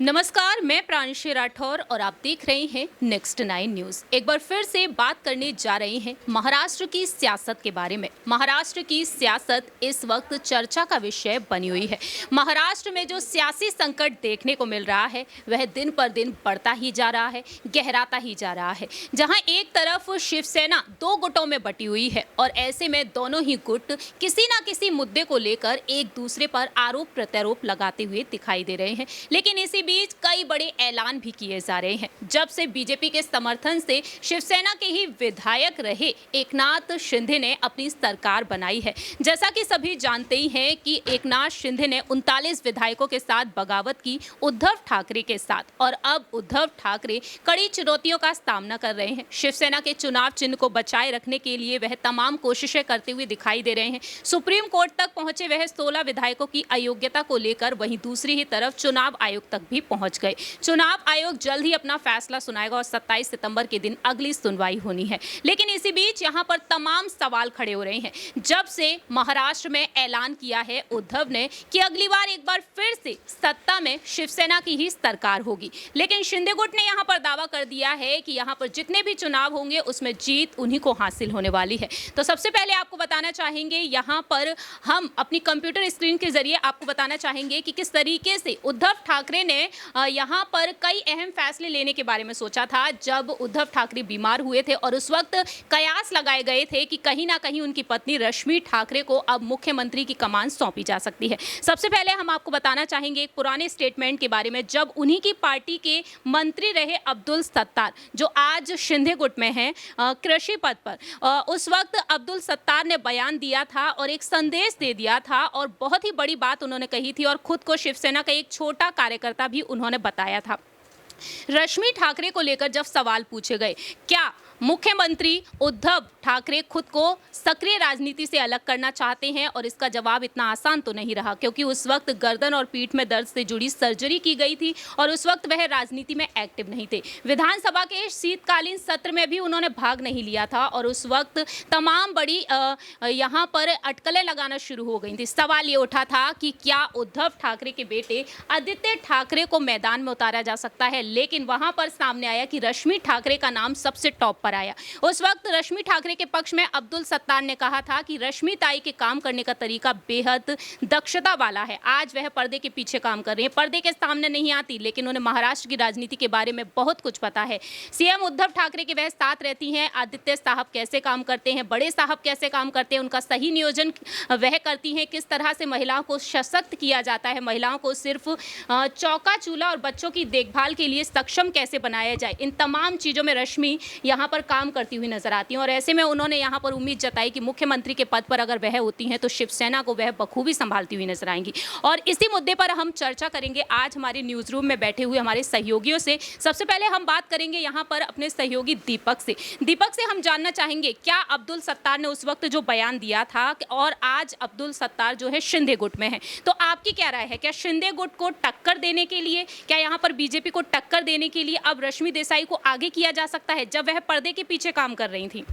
नमस्कार, मैं प्रांशी राठौर और आप देख रहे हैं नेक्स्ट 9 न्यूज। एक बार फिर से बात करने जा रहे हैं महाराष्ट्र की सियासत के बारे में। महाराष्ट्र की सियासत इस वक्त चर्चा का विषय बनी हुई है। महाराष्ट्र में जो सियासी संकट देखने को मिल रहा है वह दिन पर दिन बढ़ता ही जा रहा है, गहराता ही जा रहा है। जहां एक तरफ शिवसेना दो गुटों में बटी हुई है और ऐसे में दोनों ही गुट किसी न किसी मुद्दे को लेकर एक दूसरे पर आरोप प्रत्यारोप लगाते हुए दिखाई दे रहे हैं। लेकिन इसी बीच कई बड़े ऐलान भी किए जा रहे हैं। जब से बीजेपी के समर्थन से शिवसेना के ही विधायक रहे एकनाथ शिंदे ने अपनी सरकार बनाई है। जैसा कि सभी जानते ही हैं कि एकनाथ शिंदे ने 39 विधायकों के साथ बगावत की उद्धव ठाकरे के साथ, और अब उद्धव ठाकरे कड़ी चुनौतियों का सामना कर रहे हैं। शिवसेना के चुनाव चिन्ह को बचाए रखने के लिए वह तमाम कोशिशें करते हुए दिखाई दे रहे हैं। सुप्रीम कोर्ट तक पहुंचे वह 16 विधायकों की अयोग्यता को लेकर, वहीं दूसरी ही तरफ चुनाव आयोग तक भी पहुंच गए। चुनाव आयोग जल्द ही अपना फैसला सुनाएगा और 27 सितंबर के दिन अगली सुनवाई होनी है। लेकिन इसी बीच यहां पर तमाम सवाल खड़े हो रहे हैं। जब से महाराष्ट्र में ऐलान किया है उद्धव ने कि अगली बार एक बार फिर से सत्ता में शिवसेना की ही सरकार होगी, लेकिन शिंदे गुट ने यहां पर दावा कर दिया है कि यहां पर जितने भी चुनाव होंगे उसमें जीत उन्हीं को हासिल होने वाली है। तो सबसे पहले आपको बताना चाहेंगे, यहां पर हम अपनी कंप्यूटर स्क्रीन के जरिए आपको बताना चाहेंगे कि किस तरीके से उद्धव ठाकरे ने यहां पर कई अहम फैसले लेने के बारे में सोचा था। जब उद्धव ठाकरे बीमार हुए थे और उस वक्त कयास लगाए गए थे कि कहीं ना कहीं उनकी पत्नी रश्मि ठाकरे को अब मुख्यमंत्री की कमान सौंपी जा सकती है। सबसे पहले हम आपको बताना चाहेंगे एक पुराने स्टेटमेंट के बारे में, जब उन्हीं की पार्टी के मंत्री रहे अब्दुल सत्तार, जो आज शिंदे गुट में हैं कृषि पद पर, उस वक्त अब्दुल सत्तार ने बयान दिया था और एक संदेश दे दिया था और बहुत ही बड़ी बात उन्होंने कही थी और खुद को शिवसेना का एक छोटा कार्यकर्ता भी उन्होंने बताया था। रश्मि ठाकरे को लेकर जब सवाल पूछे गए, क्या मुख्यमंत्री उद्धव ठाकरे खुद को सक्रिय राजनीति से अलग करना चाहते हैं, और इसका जवाब इतना आसान तो नहीं रहा, क्योंकि उस वक्त गर्दन और पीठ में दर्द से जुड़ी सर्जरी की गई थी और उस वक्त वह राजनीति में एक्टिव नहीं थे। विधानसभा के शीतकालीन सत्र में भी उन्होंने भाग नहीं लिया था और उस वक्त तमाम बड़ी यहाँ पर अटकलें लगाना शुरू हो गई थी। सवाल ये उठा था कि क्या उद्धव ठाकरे के बेटे आदित्य ठाकरे को मैदान में उतारा जा सकता है, लेकिन वहां पर सामने आया कि रश्मि ठाकरे का नाम सबसे टॉप पर आया। उस वक्त रश्मि ठाकरे के पक्ष में अब्दुल सत्तार ने कहा था कि रश्मि ताई के काम करने का तरीका बेहद दक्षता वाला है। आज वह पर्दे के पीछे काम कर रही है, पर्दे के सामने नहीं आती, लेकिन उन्हें महाराष्ट्र की राजनीति के बारे में बहुत कुछ पता है। सीएम उद्धव ठाकरे के वह साथ रहती हैं, आदित्य साहब कैसे काम करते हैं, बड़े साहब कैसे काम करते हैं, उनका सही नियोजन वह करती हैं, किस तरह से महिलाओं को सशक्त किया जाता है, महिलाओं को सिर्फ चौका चूल्हा और बच्चों की देखभाल के लिए सक्षम कैसे बनाया जाए, इन तमाम चीज़ों में रश्मि यहाँ पर काम करती हुई नजर आती हैं। और ऐसे में उन्होंने यहाँ पर उम्मीद जताई कि मुख्यमंत्री के पद पर अगर वह होती हैं तो शिवसेना को वह बखूबी संभालती हुई नजर आएंगी। और इसी मुद्दे पर हम चर्चा करेंगे आज हमारे न्यूज रूम में बैठे हुए हमारे सहयोगियों से। सबसे पहले हम बात करेंगे यहाँ पर अपने सहयोगी दीपक से। दीपक से हम जानना चाहेंगे, क्या अब्दुल सत्तार ने उस वक्त जो बयान दिया था और आज अब्दुल सत्तार जो है शिंदे गुट में है, तो आपकी क्या राय है? क्या शिंदे गुट को टक्कर देने के लिए, क्या यहाँ पर बीजेपी को टक्कर देने के लिए अब रश्मि देसाई को आगे किया जा सकता है, जब वह पर्दे के पीछे काम कर रही थी?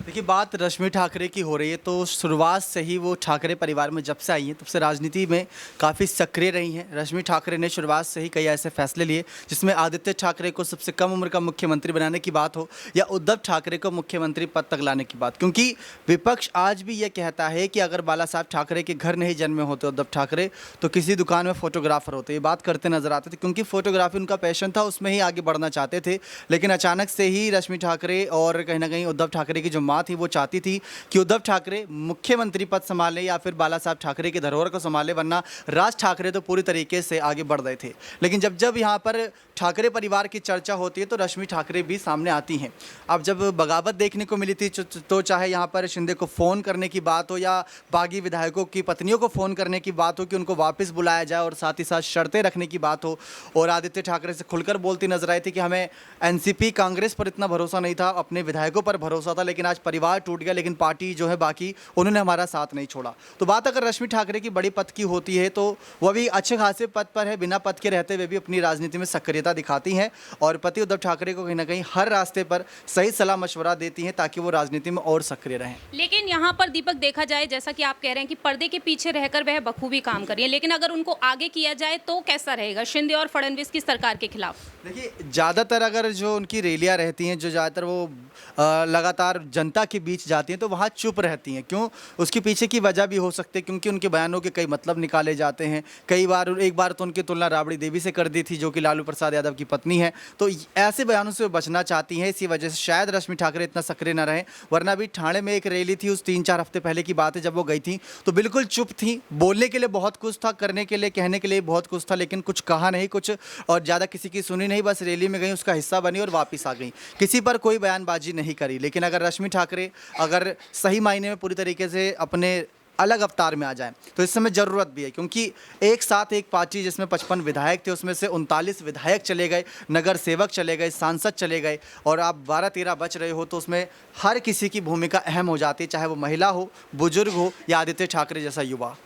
देखिए, बात रश्मि ठाकरे की हो रही है तो शुरुआत से ही वो ठाकरे परिवार में जब से आई हैं तब से राजनीति में काफ़ी सक्रिय रही हैं। रश्मि ठाकरे ने शुरुआत से ही कई ऐसे फैसले लिए जिसमें आदित्य ठाकरे को सबसे कम उम्र का मुख्यमंत्री बनाने की बात हो या उद्धव ठाकरे को मुख्यमंत्री पद तक लाने की बात, क्योंकि विपक्ष आज भी ये कहता है कि अगर बाला साहब ठाकरे के घर नहीं जन्मे होते उद्धव ठाकरे तो किसी दुकान में फोटोग्राफर होते। ये बात करते नजर आते थे क्योंकि फोटोग्राफी उनका पैशन था, उसमें ही आगे बढ़ना चाहते थे। लेकिन अचानक से ही रश्मि ठाकरे और कहीं ना कहीं उद्धव ठाकरे की जो माँ थी वो चाहती थी कि उद्धव ठाकरे मुख्यमंत्री पद संभाले या फिर बाला साहब ठाकरे की धरोहर को संभाले, वरना राज ठाकरे तो पूरी तरीके से आगे बढ़ रहे थे। लेकिन जब जब यहाँ पर ठाकरे परिवार की चर्चा होती है तो रश्मि ठाकरे भी सामने आती हैं। अब जब बगावत देखने को मिली थी तो चाहे यहाँ पर शिंदे को फ़ोन करने की बात हो या बागी विधायकों की पत्नियों को फ़ोन करने की बात हो कि उनको वापस बुलाया जाए और साथ ही साथ शर्तें रखने की बात हो, और आदित्य ठाकरे से खुलकर बोलती नजर आई थी कि हमें एनसीपी कांग्रेस पर इतना भरोसा नहीं था, अपने विधायकों पर भरोसा था, लेकिन आज परिवार टूट गया, लेकिन पार्टी जो है बाकी उन्होंने हमारा साथ नहीं छोड़ा। तो बात अगर रश्मि ठाकरे की बड़ी पद की होती है तो वह भी अच्छे खासे पद पर है, बिना पद के रहते हुए भी अपनी राजनीति में सक्रियता दिखाती हैं और पति उद्धव ठाकरे को कहीं ना कहीं हर रास्ते पर सही सलाह मशवरा देती हैं ताकि वो राजनीति में और सक्रिय रहें। लेकिन यहाँ पर दीपक देखा जाए, जैसा कि आप कह रहे हैं कि पर्दे के पीछे रहकर वह बखूबी काम कर रही है, लेकिन अगर उनको आगे किया जाए तो कैसा रहेगा शिंदे और फडणवीस की सरकार के खिलाफ? देखिए, ज़्यादातर अगर जो उनकी रैलियाँ रहती हैं, जो ज़्यादातर वो लगातार जनता के बीच जाती हैं तो वहाँ चुप रहती हैं। क्यों? उसके पीछे की वजह भी हो सकती है, क्योंकि उनके बयानों के कई मतलब निकाले जाते हैं। कई बार, एक बार तो उनकी तुलना राबड़ी देवी से कर दी थी, जो कि लालू प्रसाद यादव की पत्नी है। तो ऐसे बयानों से वो बचना चाहती हैं, इसी वजह से शायद रश्मि ठाकरे इतना सक्रिय न रहें। वरना भी ठाणे में एक रैली थी, उस 3-4 हफ्ते पहले की बात है, जब वो गई थी तो बिल्कुल चुप थी। बोलने के लिए बहुत कुछ था, करने के लिए, कहने के लिए बहुत कुछ था, लेकिन कुछ कहा नहीं, कुछ और ज़्यादा किसी की सुनी नहीं। बस रैली में गई, उसका हिस्सा बनी और वापस आ गई, किसी पर कोई बयानबाजी नहीं करी। लेकिन अगर रश्मि ठाकरे अगर सही मायने में पूरी तरीके से अपने अलग अवतार में आ जाए तो इस समय ज़रूरत भी है, क्योंकि एक साथ एक पार्टी जिसमें 55 विधायक थे, उसमें से 39 विधायक चले गए, नगर सेवक चले गए, सांसद चले गए और आप 12-13 बच रहे हो, तो उसमें हर किसी की भूमिका अहम हो जाती है, चाहे वो महिला हो, बुजुर्ग हो या आदित्य ठाकरे जैसा युवा।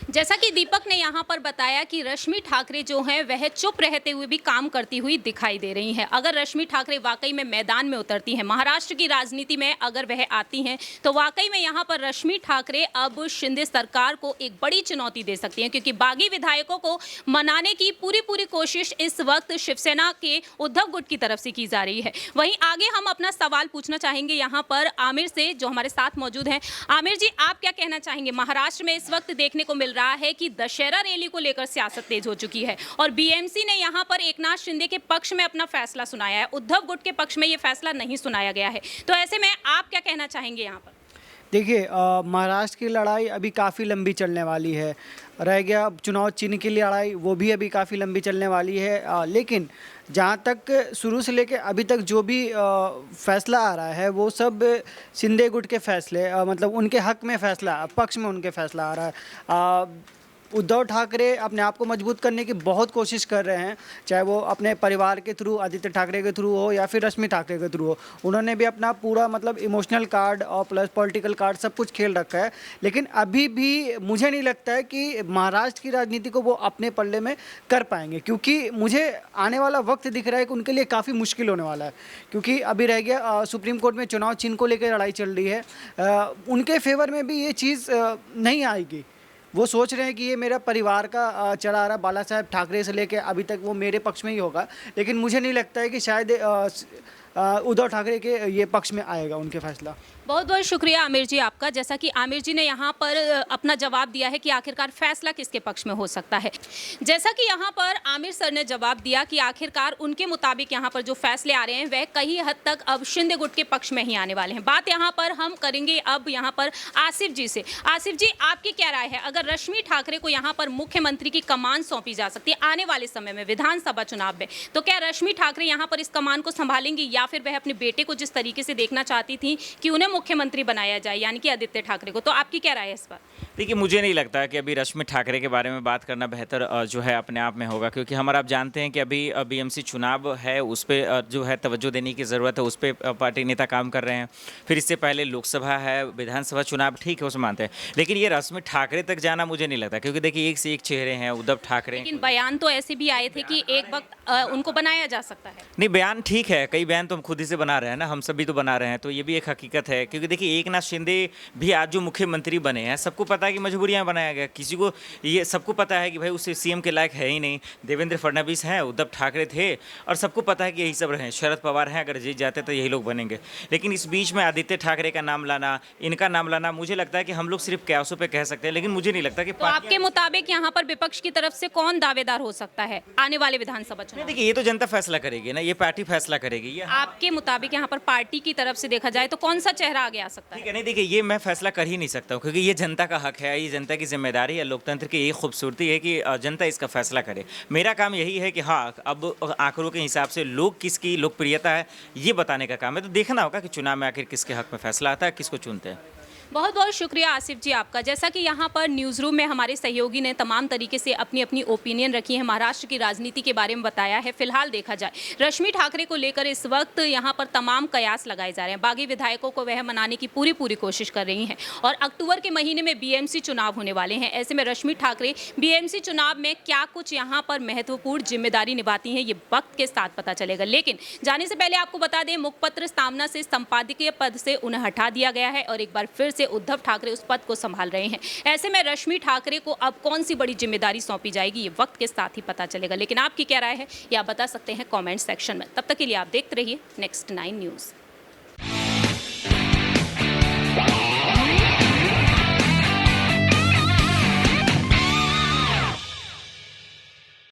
जैसा कि दीपक ने यहाँ पर बताया कि रश्मि ठाकरे जो हैं वह चुप रहते हुए भी काम करती हुई दिखाई दे रही हैं। अगर रश्मि ठाकरे वाकई में मैदान में उतरती हैं, महाराष्ट्र की राजनीति में अगर वह आती हैं, तो वाकई में यहाँ पर रश्मि ठाकरे अब शिंदे सरकार को एक बड़ी चुनौती दे सकती हैं, क्योंकि बागी विधायकों को मनाने की पूरी कोशिश इस वक्त शिवसेना के उद्धव गुट की तरफ से की जा रही है। वहीं आगे हम अपना सवाल पूछना चाहेंगे यहाँ पर आमिर से, जो हमारे साथ मौजूद हैं। आमिर जी, आप क्या कहना चाहेंगे? महाराष्ट्र में इस वक्त देखने को मिल रहा है कि दशहरा रैली को लेकर सियासत तेज हो चुकी है और बीएमसी ने यहां पर एकनाथ शिंदे के पक्ष में अपना फैसला सुनाया है, उद्धव गुट के पक्ष में यह फैसला नहीं सुनाया गया है। तो ऐसे में आप क्या कहना चाहेंगे यहां पर? देखिए, महाराष्ट्र की लड़ाई अभी काफ़ी लंबी चलने वाली है। रह गया चुनाव चिन्ह की लड़ाई, वो भी अभी काफ़ी लंबी चलने वाली है। लेकिन जहाँ तक शुरू से लेके अभी तक जो भी फैसला आ रहा है वो सब शिंदे गुट के फैसले, मतलब उनके हक में फैसला, पक्ष में उनके फैसला आ रहा है। उद्धव ठाकरे अपने आप को मजबूत करने की बहुत कोशिश कर रहे हैं, चाहे वो अपने परिवार के थ्रू, आदित्य ठाकरे के थ्रू हो या फिर रश्मि ठाकरे के थ्रू हो। उन्होंने भी अपना पूरा मतलब इमोशनल कार्ड और प्लस पॉलिटिकल कार्ड सब कुछ खेल रखा है। लेकिन अभी भी मुझे नहीं लगता है कि महाराष्ट्र की राजनीति को वो अपने पल्ले में कर पाएंगे, क्योंकि मुझे आने वाला वक्त दिख रहा है कि उनके लिए काफ़ी मुश्किल होने वाला है। क्योंकि अभी रह गया सुप्रीम कोर्ट में चुनाव चिन्ह को लेकर लड़ाई चल रही है, उनके फेवर में भी ये चीज़ नहीं आएगी। वो सोच रहे हैं कि ये मेरा परिवार का चला आ रहा, बाला साहेब ठाकरे से लेके अभी तक वो मेरे पक्ष में ही होगा। लेकिन मुझे नहीं लगता है कि शायद उद्धव ठाकरे के ये पक्ष में आएगा उनके फैसला। बहुत बहुत शुक्रिया आमिर जी आपका। जैसा कि आमिर जी ने यहाँ पर अपना जवाब दिया है कि आखिरकार फैसला किसके पक्ष में हो सकता है। जैसा कि यहाँ पर आमिर सर ने जवाब दिया कि आखिरकार उनके मुताबिक यहाँ पर जो फैसले आ रहे हैं वह कई हद तक अब शिंदे गुट के पक्ष में ही आने वाले हैं। बात यहाँ पर हम करेंगे अब यहाँ पर आसिफ जी से। आसिफ जी, आपकी क्या राय है? अगर रश्मि ठाकरे को यहाँ पर मुख्यमंत्री की कमान सौंपी जा सकती है आने वाले समय में विधानसभा चुनाव में, तो क्या रश्मि ठाकरे यहाँ पर इस कमान को संभालेंगी या फिर वह अपने बेटे को जिस तरीके से देखना चाहती थी कि उन्हें मुख्यमंत्री बनाया जाए, यानी कि आदित्य ठाकरे को? तो आपकी क्या राय है इस पर? देखिए, मुझे नहीं लगता कि अभी रश्मि ठाकरे के बारे में बात करना बेहतर जो है अपने आप में होगा, क्योंकि हमारा आप जानते हैं कि अभी बीएमसी चुनाव है, उस पर जो है तवज्जो देने की ज़रूरत है, उस पर पार्टी नेता काम कर रहे हैं। फिर इससे पहले लोकसभा है, विधानसभा चुनाव, ठीक है, उसमें मानते हैं। लेकिन ये रश्मि ठाकरे तक जाना मुझे नहीं लगता, क्योंकि देखिए एक से एक चेहरे हैं उद्धव ठाकरे। लेकिन बयान तो ऐसे भी आए थे कि एक वक्त उनको बनाया जा सकता है। नहीं, बयान ठीक है, कई बयान तो हम खुद ही से बना रहे हैं ना, हम सभी तो बना रहे हैं, तो ये भी एक हकीकत है। क्योंकि देखिए एकनाथ शिंदे भी आज जो मुख्यमंत्री बने हैं, सबको पता है कि मजबूरियां बनाया गया, किसी को ये सबको पता है कि भाई उसे सीएम के लायक है ही नहीं। देवेंद्र फडणवीस हैं, उद्धव ठाकरे थे, और सबको पता है कि यही सब रहे। शरद पवार हैं, अगर जीत जाते तो यही लोग बनेंगे। लेकिन इस बीच में आदित्य ठाकरे का नाम लाना, इनका नाम लाना, मुझे लगता है कि हम लोग सिर्फ कयासों पे कह सकते हैं, लेकिन मुझे नहीं लगता कि तो आपके मुताबिक यहाँ पर विपक्ष की तरफ से कौन दावेदार हो सकता है आने वाले विधानसभा चुनाव? देखिए, ये तो जनता फैसला करेगी ना, ये पार्टी फैसला करेगी। ये आपके मुताबिक यहाँ पर पार्टी की तरफ से देखा जाए तो कौन सा चेहरा आगे आ सकता है? ठीक है, नहीं देखिए, ये मैं फैसला कर ही नहीं सकता हूँ, क्योंकि ये जनता का हक है, ये जनता की जिम्मेदारी है। लोकतंत्र की यही खूबसूरती है कि जनता इसका फैसला करे। मेरा काम यही है कि हाँ, अब आंकड़ों के हिसाब से लोग किसकी लोकप्रियता है ये बताने का काम है। तो देखना होगा कि चुनाव में आखिर किसके हक में फैसला आता है, किसको चुनते हैं। बहुत बहुत शुक्रिया आसिफ जी आपका। जैसा कि यहाँ पर न्यूज़ रूम में हमारे सहयोगी ने तमाम तरीके से अपनी अपनी ओपिनियन रखी है, महाराष्ट्र की राजनीति के बारे में बताया है। फिलहाल देखा जाए रश्मि ठाकरे को लेकर इस वक्त यहाँ पर तमाम कयास लगाए जा रहे हैं। बागी विधायकों को वह मनाने की पूरी कोशिश कर रही हैं और अक्टूबर के महीने में बीएमसी चुनाव होने वाले हैं। ऐसे में रश्मि ठाकरे बीएमसी चुनाव में क्या कुछ यहाँ पर महत्वपूर्ण जिम्मेदारी निभाती हैं, ये वक्त के साथ पता चलेगा। लेकिन जाने से पहले आपको बता दें, मुखपत्र सामना से संपादकीय पद से उन्हें हटा दिया गया है और एक बार फिर से उद्धव ठाकरे उस पद को संभाल रहे हैं। ऐसे में रश्मि ठाकरे को अब कौन सी बड़ी जिम्मेदारी सौंपी जाएगी, ये वक्त के साथ ही पता चलेगा। लेकिन आपकी क्या राय है, ये आप बता सकते हैं कमेंट सेक्शन में। तब तक के लिए आप देखते रहिए Next 9 न्यूज़।